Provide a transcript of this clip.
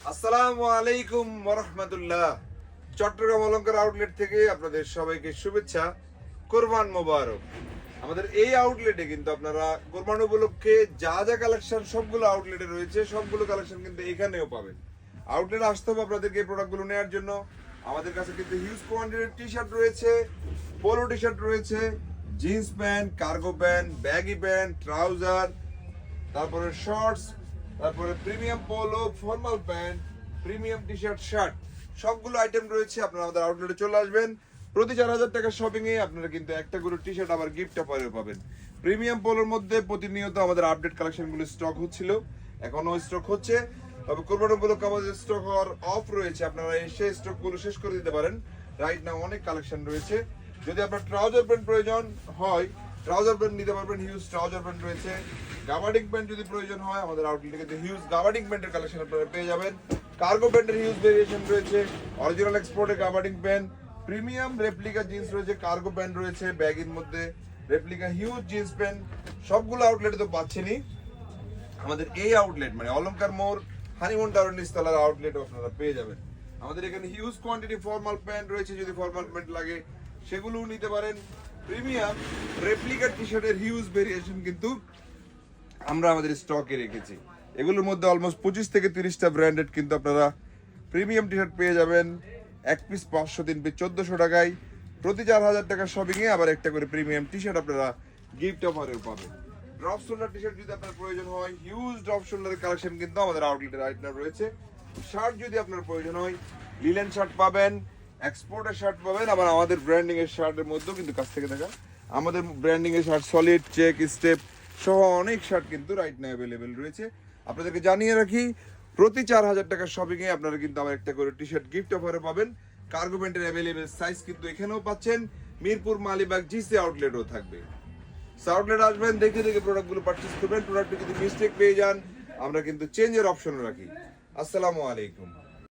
আসসালামু আলাইকুম ওয়া রাহমাতুল্লাহ। চট্টগ্রাম অলংকার আউটলেট থেকে আপনাদের সবাইকে শুভেচ্ছা। কোরবান মোবারক। আমাদের এই আউটলেটে কিন্তু আপনারা কোরবান উপলক্ষে যা যা কালেকশন সবগুলো আউটলেটে রয়েছে, সবগুলো কালেকশন কিন্তু এখানেও পাবেন। আউটলেটে আসতে হবে আপনাদেরকে এই প্রোডাক্টগুলো নেওয়ার জন্য। আমাদের কাছে কিন্তু হিউজ কোয়ান্টিটির টি শার্ট রয়েছে, পোলো টি শার্ট রয়েছে, jeans pant, cargo pant, baggy pant, trouser, তারপরে শর্টস, তারপরে premium polo, formal pant, premium T shirt, shirt, সবগুলো আইটেম রয়েছে। আপনারা আমাদের আউটলেটে চলে আসবেন। প্রতি 4,000 টাকার শপিং এ আপনারা কিন্তু একটা করে টি শার্ট আবার গিফট অফারে পাবেন। প্রিমিয়াম পোলোর মধ্যে প্রতিনিয়ত আমাদের আপডেট কালেকশন গুলো স্টক হচ্ছিল, এখনো স্টক হচ্ছে। তবে কোরবানি উপলক্ষে আমাদের স্টক হওয়ার অফ রয়েছে, আপনারা এসে স্টক গুলো শেষ করে দিতে পারেন। রাইট নাও অনেক কালেকশন রয়েছে। যদি আপনার ট্রাউজার প্যান্ট প্রয়োজন হয়, ট্রাউজার প্যান্ট নিতে পারবেন। হিউজ ট্রাউজার প্যান্ট রয়েছে। গাবার্ডিং প্যান্ট যদি প্রয়োজন হয়, আমাদের আউটলেটে কিন্তু হিউজ গাবার্ডিং প্যান্টের কালেকশন আপনারা পেয়ে যাবেন। কার্গো প্যান্টের হিউজ ভেরিয়েশন রয়েছে। অরিজিনাল এক্সপোর্টের gabardine pant, premium replica jeans রয়েছে, কার্গো প্যান্ট রয়েছে, ব্যাগের মধ্যে রেপ্লিকা হিউজ জিন্স প্যান্ট, সবগুলো আউটলেটে তো পাচ্ছেনই। আমাদের এই আউটলেট মানে অলংকার মোড়, হানিমুন টাওয়ার নিচতলার আউটলেট আপনারা পেয়ে যাবেন। আমাদের এখানে হিউজ কোয়ান্টিটি ফর্মাল প্যান্ট রয়েছে, যদি ফর্মাল প্যান্ট লাগে সেগুলোও নিতে পারেন। প্রিমিয়াম রেপ্লিকা টি শার্টের হিউজ ভেরিয়েশন কিন্তু আমরা আমাদের স্টকে রেখেছি। এগুলোর মধ্যে অলমোস্ট 25 থেকে 30টা ব্র্যান্ডেড কিন্তু আপনারা প্রিমিয়াম টি শার্ট পেয়ে যাবেন। এক পিস 500, 3 পিস 1400 টাকায়। প্রতি 4,000 টাকার শপিং এ আবার একটা করে প্রিমিয়াম টি শার্ট আপনারা গিফট অফারেও পাবেন। ড্রপ শোল্ডার টি শার্ট যদি আপনার প্রয়োজন হয়, হিউজ ড্রপ শোল্ডারের কালেকশন কিন্তু আমাদের আউটলেটে রাইট নাও রয়েছে। শার্ট যদি আপনার প্রয়োজন হয়, লিলেন শার্ট পাবেন, এক্সপোর্টের শার্ট পাবেন, আবার আমাদের ব্র্যান্ডিং এর শার্টের মধ্যেও কিন্তু কাছ থেকে দেখা আমাদের ব্র্যান্ডিং এর শার্ট, সলিড, চেক, স্টেপ সহ অনেক শার্ট কিন্তু রাইট নাও অ্যাভেলেবেল রয়েছে। আপনাদেরকে জানিয়ে রাখি, প্রতি 4,000 টাকার শপিং এ আপনারা কিন্তু আবার একটা করে টি শার্ট গিফট অফারে পাবেন। কার্গো প্যান্টের অ্যাভেলেবেল সাইজ কিন্তু এখানেও পাচ্ছেন। মিরপুর, মালিবাগ, জিসি আউটলেটও থাকবে। আউটলেট আসবেন, দেখে দেখে প্রোডাক্টগুলো পারচেজ করবেন। প্রোডাক্টে যদি মিস্টেক পেয়ে যান, আমরা কিন্তু চেঞ্জের অপশন রাখি। আসসালামু আলাইকুম।